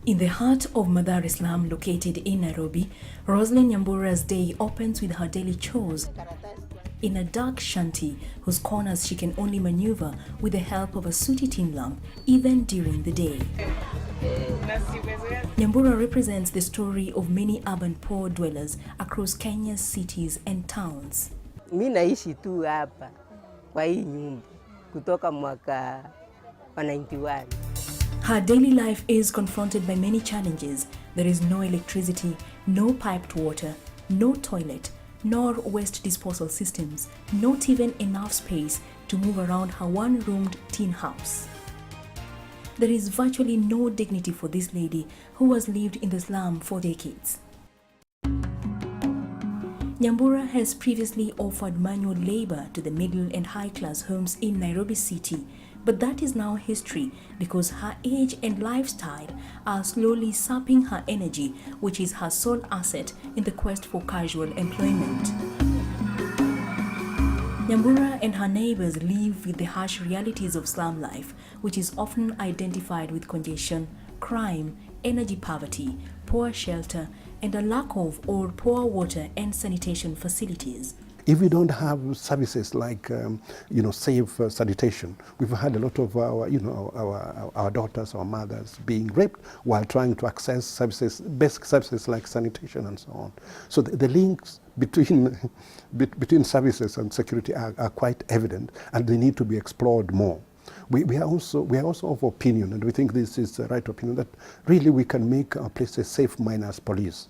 In the heart of Madar Islam, located in Nairobi, Roslyn Nyambura's day opens with her daily chores in a dark shanty whose corners she can only maneuver with the help of a sooty tin lamp, even during the day. Nyambura represents the story of many urban poor dwellers across Kenya's cities and towns. Mimi naishi tu hapa kwa hii nyumba kutoka mwaka wa 91. Her daily life is confronted by many challenges. There is no electricity, no piped water, no toilet, nor waste disposal systems, not even enough space to move around her one-roomed tin house. There is virtually no dignity for this lady who has lived in the slum for decades. Nyambura has previously offered manual labor to the middle and high-class homes in Nairobi City, but that is now history because her age and lifestyle are slowly sapping her energy, which is her sole asset in the quest for casual employment. Nyambura and her neighbors live with the harsh realities of slum life, which is often identified with congestion, crime, energy poverty, poor shelter, and a lack of or poor water and sanitation facilities. If we don't have services like, safe sanitation, we've had a lot of our daughters, our mothers being raped while trying to access services, basic services like sanitation and so on. So the links between services and security are quite evident, and they need to be explored more. We are also of opinion, and we think this is the right opinion, that really we can make our places safe minus police.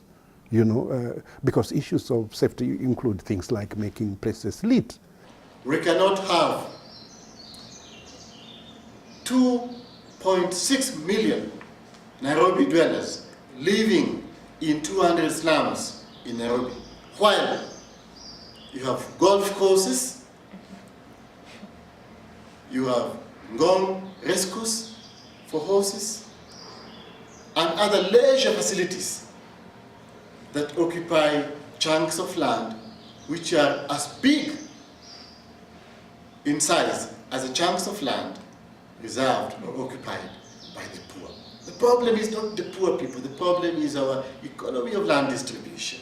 Because issues of safety include things like making places lit. We cannot have 2.6 million Nairobi dwellers living in 200 slums in Nairobi, while you have golf courses, you have Ngong rescues for horses, and other leisure facilities that occupy chunks of land which are as big in size as the chunks of land reserved or occupied by the poor. The problem is not the poor people, the problem is our economy of land distribution.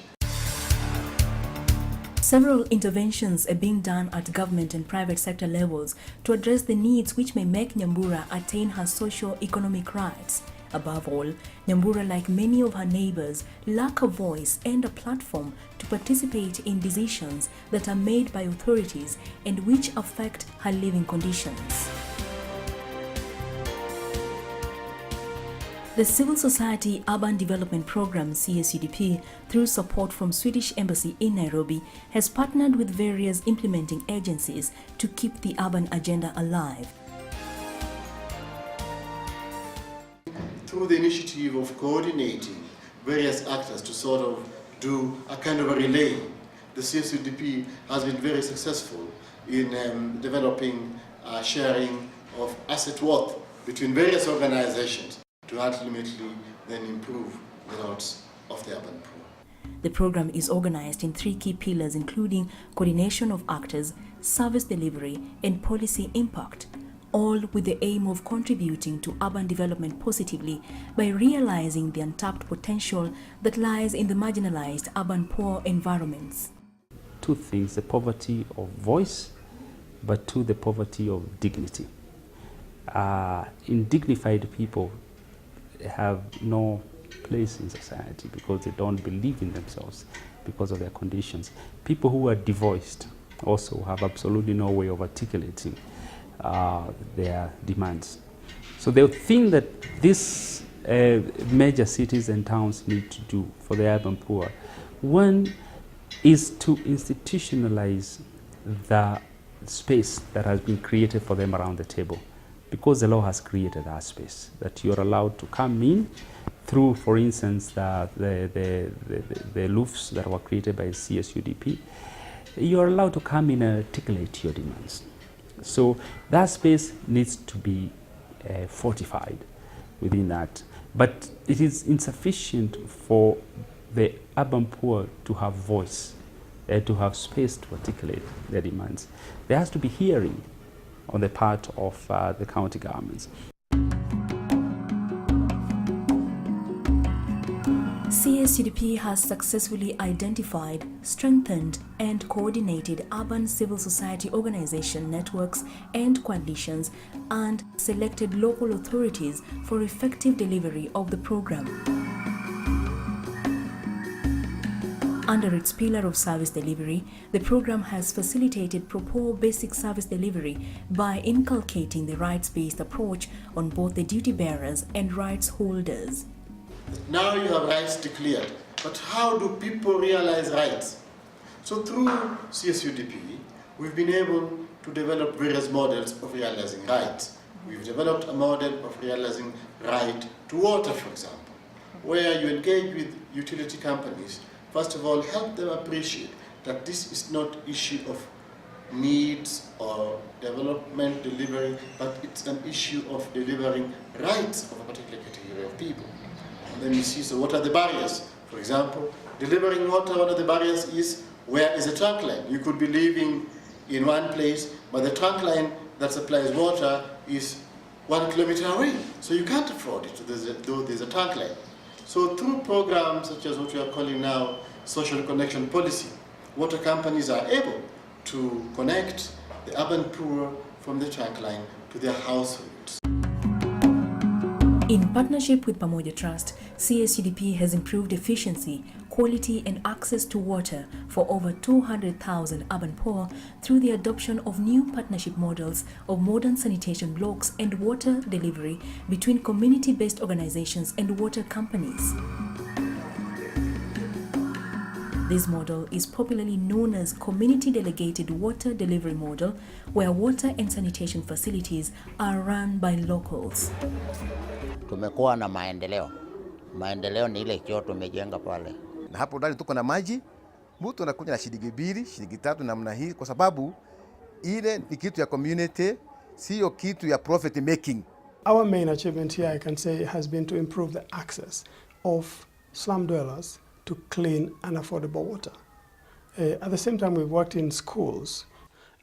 Several interventions are being done at government and private sector levels to address the needs which may make Nyambura attain her socio-economic rights. Above all, Nyambura, like many of her neighbors, lack a voice and a platform to participate in decisions that are made by authorities and which affect her living conditions. The Civil Society Urban Development Program (CSUDP), through support from Swedish Embassy in Nairobi, has partnered with various implementing agencies to keep the urban agenda alive. Through the initiative of coordinating various actors to sort of do a kind of a relay, the CSUDP has been very successful in developing sharing of asset worth between various organizations to ultimately then improve the lots of the urban poor. The program is organized in 3 key pillars, including coordination of actors, service delivery, and policy impact, all with the aim of contributing to urban development positively by realizing the untapped potential that lies in the marginalized urban poor environments. 2 things: the poverty of voice, but 2, the poverty of dignity. Indignified people have no place in society because they don't believe in themselves because of their conditions. People who are divorced also have absolutely no way of articulating their demands. So the thing that these major cities and towns need to do for the urban poor, one is to institutionalize the space that has been created for them around the table, because the law has created that space, that you're allowed to come in through, for instance, the loofs that were created by CSUDP. You're allowed to come in and articulate your demands. So that space needs to be fortified within that. But it is insufficient for the urban poor to have voice, to have space to articulate their demands. There has to be hearing on the part of the county governments. CSUDP has successfully identified, strengthened, and coordinated urban civil society organization networks and coalitions and selected local authorities for effective delivery of the program. Under its pillar of service delivery, the program has facilitated proper basic service delivery by inculcating the rights-based approach on both the duty bearers and rights holders. Now you have rights declared, but how do people realize rights? So through CSUDP, we've been able to develop various models of realizing rights. We've developed a model of realizing right to water, for example, where you engage with utility companies. First of all, help them appreciate that this is not an issue of needs or development delivery, but it's an issue of delivering rights of a particular category of people. And then you see, so what are the barriers? For example, delivering water, one of the barriers is, where is the trunk line? You could be living in one place, but the trunk line that supplies water is 1 kilometer away. So you can't afford it, though there's a trunk line. So through programs such as what we are calling now social connection policy, water companies are able to connect the urban poor from the trunk line to their households. In partnership with Pamoja Trust, CSUDP has improved efficiency, quality and access to water for over 200,000 urban poor through the adoption of new partnership models of modern sanitation blocks and water delivery between community-based organizations and water companies. This model is popularly known as Community Delegated Water Delivery Model, where water and sanitation facilities are run by locals. Tumekuwa na maendeleo. Maendeleo ni ile choo tumejenga pale. Na hapo ndani tuko na maji. Mtu anakuja na shilingi 2, shilingi 3 namna hii kwa sababu ile ni kitu ya community, sio kitu ya profit making. Our main achievement here, I can say, has been to improve the access of slum dwellers to clean and affordable water. At the same time, we've worked in schools,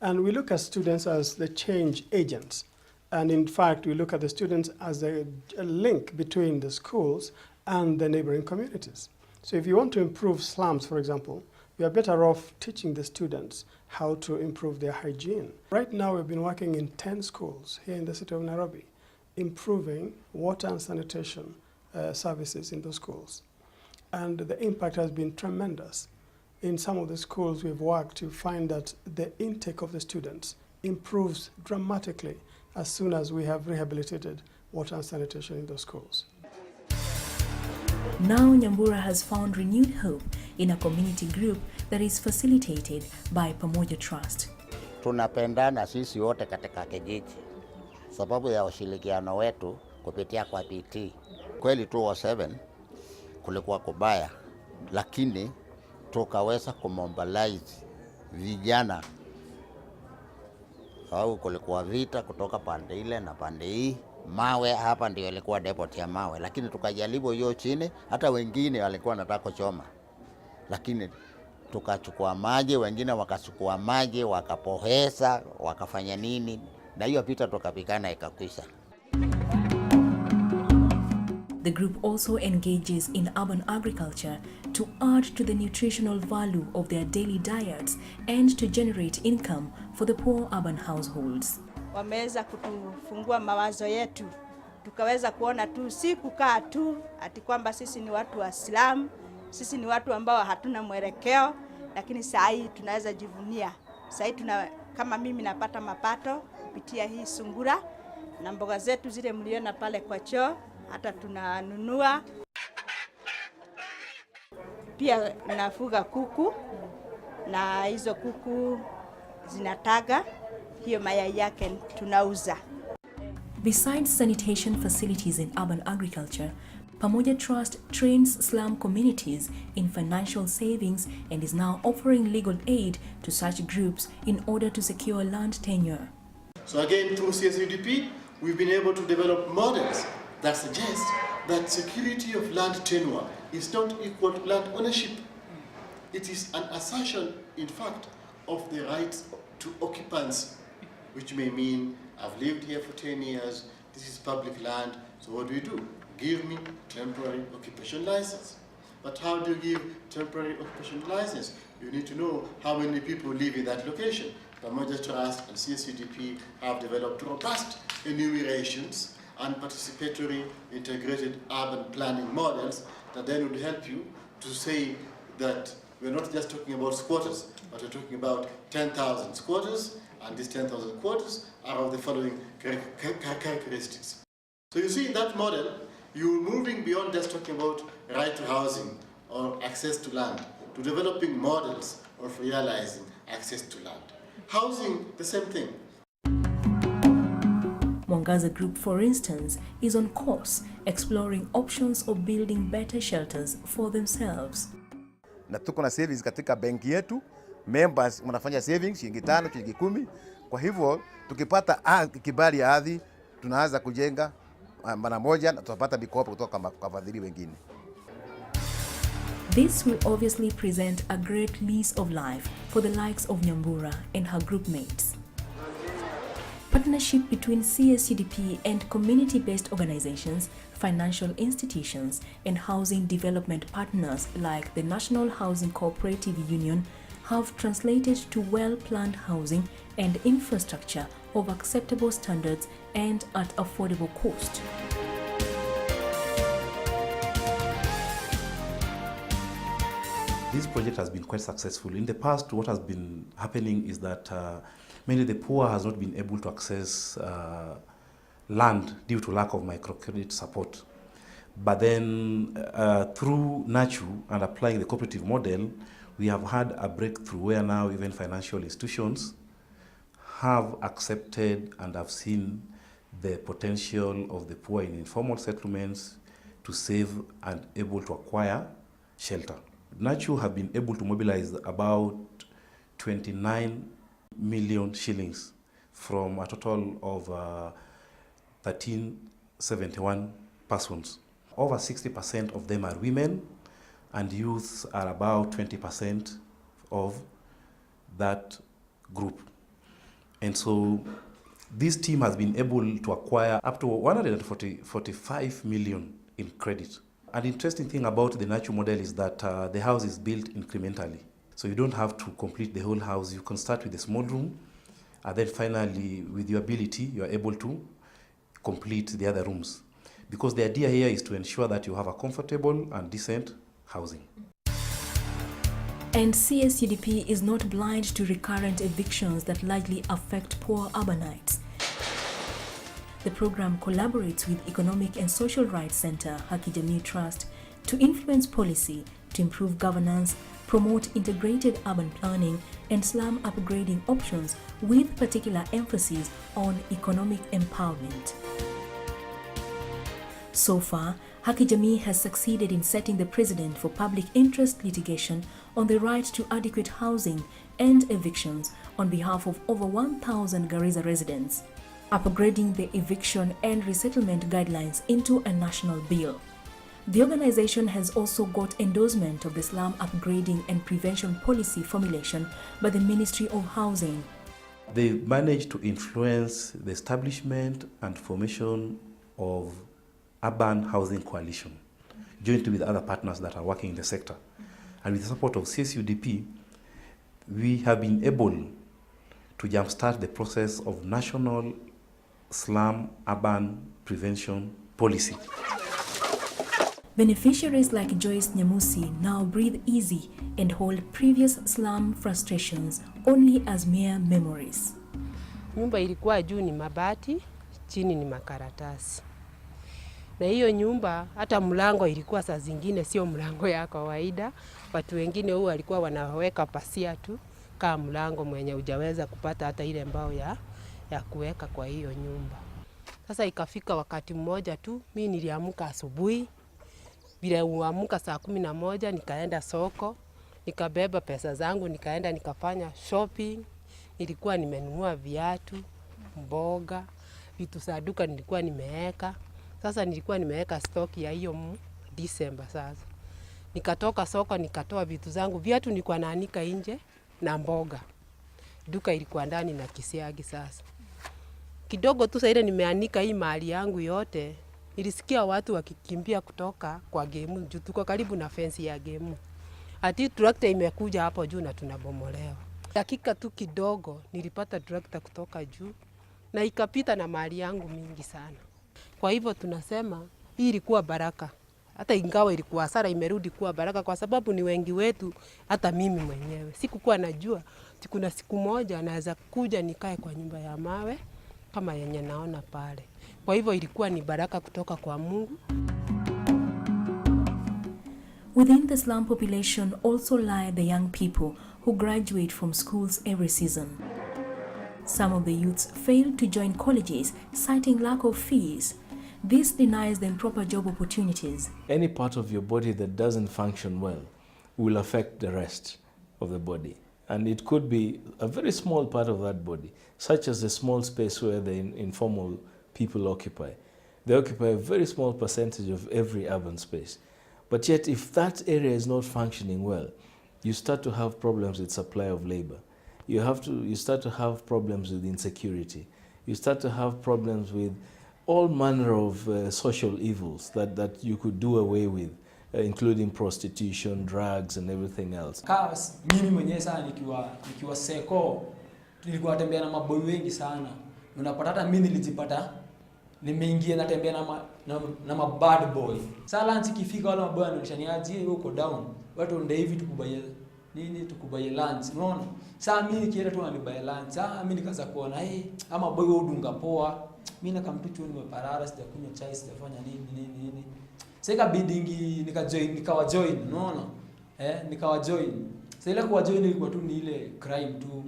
and we look at students as the change agents. And in fact, we look at the students as a link between the schools and the neighboring communities. So if you want to improve slums, for example, we are better off teaching the students how to improve their hygiene. Right now, we've been working in 10 schools here in the city of Nairobi, improving water and sanitation services in those schools. And the impact has been tremendous. In some of the schools we've worked, to find that the intake of the students improves dramatically as soon as we have rehabilitated water and sanitation in those schools. Now Nyambura has found renewed hope in a community group that is facilitated by Pamoja Trust. Tunapendana sisi wote katika kijiji sababu ya ushirikiano wetu kupitia kwa PT. Kweli 2007 kulikuwa kubaya, lakini tukaweza kumobilize vijana. Au kulikuwa vita kutoka pande ile na pande hii. Mawe hapa ndio ilikuwa depot ya mawe, lakini tukajaribu hiyo chini, hata wengine walikuwa wanataka kuchoma. Lakini tukachukua maji, wengine wakachukua maji, wakapohesa, wakafanya nini, na hiyo vita tukapigana ikakwisha. The group also engages in urban agriculture to add to the nutritional value of their daily diets and to generate income for the poor urban households. Wameweza kutufungua mawazo yetu, tukaweza kuona tu si kukaa tu ati kwamba sisi ni watu wa slum, sisi ni watu ambao hatuna mwelekeo, lakini saa hii tunaweza jivunia. Saa hii kama mimi napata mapato kupitia hii sungura na mboga zetu zile mliona pale kwa choo, hata tunanunua. Pia nafuga kuku na hizo kuku zinataga, hiyo mayai yake tunauza. Besides sanitation facilities in urban agriculture, Pamoja Trust trains slum communities in financial savings and is now offering legal aid to such groups in order to secure land tenure. So again, through CSUDP, we've been able to develop models that suggest that security of land tenure is not equal to land ownership. It is an assertion, in fact, of the rights to occupants, which may mean I've lived here for 10 years, this is public land, so what do? Give me temporary occupation license. But how do you give temporary occupation license? You need to know how many people live in that location. Pamoja Trust and CSUDP have developed robust enumerations and participatory integrated urban planning models that then would help you to say that we're not just talking about squatters, but we're talking about 10,000 squatters, and these 10,000 squatters are of the following characteristics. So you see, in that model, you're moving beyond just talking about right to housing or access to land, to developing models of realizing access to land. Housing, the same thing. Mwangaza Group, for instance, is on course exploring options of building better shelters for themselves. Na tuko na savings katika benki yetu, members wanafanya savings shilingi 5, shilingi 10. Kwa hivyo tukipata kibali ya ardhi tunaanza kujenga mara moja na tutapata mikopo kutoka kwa wafadhili wengine. This will obviously present a great lease of life for the likes of Nyambura and her group mates. Partnership between CSUDP and community-based organizations, financial institutions, and housing development partners like the National Housing Cooperative Union have translated to well-planned housing and infrastructure of acceptable standards and at affordable cost. This project has been quite successful. In the past, what has been happening is that mainly the poor has not been able to access land due to lack of microcredit support. But then through NACHU and applying the cooperative model, we have had a breakthrough where now even financial institutions have accepted and have seen the potential of the poor in informal settlements to save and able to acquire shelter. NACHU have been able to mobilize about 29 million shillings from a total of 1371 persons. Over 60% of them are women, and youths are about 20% of that group. And so this team has been able to acquire up to 145 million in credit. An interesting thing about the NACHU model is that the house is built incrementally. So you don't have to complete the whole house. You can start with a small room, and then finally, with your ability, you are able to complete the other rooms. Because the idea here is to ensure that you have a comfortable and decent housing. And CSUDP is not blind to recurrent evictions that largely affect poor urbanites. The program collaborates with Economic and Social Rights Center, Haki Jamii Trust, to influence policy, to improve governance, promote integrated urban planning and slum upgrading options with particular emphasis on economic empowerment. So far, Haki Jamii has succeeded in setting the precedent for public interest litigation on the right to adequate housing and evictions on behalf of over 1,000 Garissa residents, upgrading the eviction and resettlement guidelines into a national bill. The organization has also got endorsement of the slum upgrading and prevention policy formulation by the Ministry of Housing. They managed to influence the establishment and formation of Urban Housing Coalition, jointly with other partners that are working in the sector. And with the support of CSUDP, we have been able to jumpstart the process of national slum urban prevention policy. Beneficiaries like Joyce Nyamusi now breathe easy and hold previous slum frustrations only as mere memories. Nyumba ilikuwa juu ni mabati, chini ni makaratasi. Na hiyo nyumba hata mlango ilikuwa saa zingine sio mlango ya kawaida. Watu wengine huwa walikuwa wanaweka pasia tu kama mlango mwenye hujaweza kupata hata ile mbao ya kuweka kwa hiyo nyumba. Sasa ikafika wakati mmoja tu mimi niliamka asubuhi. Bila uamka saa 11 nikaenda soko, nikabeba pesa zangu, nikaenda nikafanya shopping. Nilikuwa nimenunua viatu, mboga, vitu za duka nilikuwa nimeweka. Sasa nilikuwa nimeweka stock ya hiyo December sasa. Nikatoka soko nikatoa vitu zangu, viatu nilikuwa naanika nje na mboga. Duka ilikuwa ndani na kisiagi sasa. Kidogo tu sasa ile nimeanika hii mali yangu yote, nilisikia watu wakikimbia kutoka kwa Gemu juu tuko karibu na fence ya Gemu. Ati trakta imekuja hapo juu na tunabomolewa. Dakika tu kidogo nilipata trakta kutoka juu na ikapita na mali yangu mingi sana. Kwa hivyo tunasema hii ilikuwa baraka. Hata ingawa ilikuwa hasara, imerudi kuwa baraka kwa sababu ni wengi wetu, hata mimi mwenyewe sikukuwa najua kuna siku moja naweza kuja nikae kwa nyumba ya mawe kama yenye naona pale. Kwa hivyo ilikuwa ni baraka kutoka kwa Mungu. Within the slum population also lie the young people who graduate from schools every season. Some of the youths fail to join colleges, citing lack of fees. This denies them proper job opportunities. Any part of your body that doesn't function well will affect the rest of the body. And it could be a very small part of that body, such as the small space where the informal people occupy. They occupy a very small percentage of every urban space. But yet, if that area is not functioning well, you start to have problems with supply of labor. You start to have problems with insecurity. You start to have problems with all manner of social evils that you could do away with, including prostitution, drugs, and everything else. Mimi mwenyewe sana nikiwa seko, nilikuwa natembea na maboy wengi sana. Unapata hata mimi nilijipata nimeingia natembea na bad boy. Sasa lunch ikifika wale maboy wananishaniaje huko down. Watu ndio hivi tukubaye nini tukubaye lunch. Unaona? Sasa mimi nikienda tu nibaye lunch. Sasa mimi nikaanza kuona ama boy wao dunga poa. Mimi nakamtu chuo nimeparara, sijakunywa chai, sijafanya nini. Sasa ikabidi nikawa join, unaona? Nikawa join. Sasa ile kuwa join ilikuwa tu ni ile crime tu.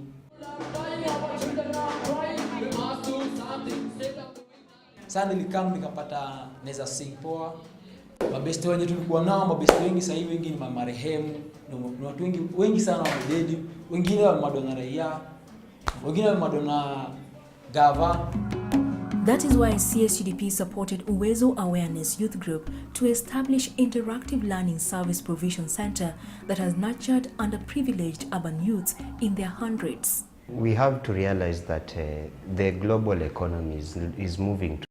Sasa nilikam nikapata naweza sing poa. Mabeste wenye tulikuwa nao, mabeste wengi sasa hivi wengi ni marehemu, ni watu wengi sana wamededi, wengine wa madona raia, wengine wa madona gava. That is why CSUDP supported Uwezo Awareness Youth Group to establish interactive learning service provision center that has nurtured underprivileged urban youths in their hundreds. We have to realize that the global economy is moving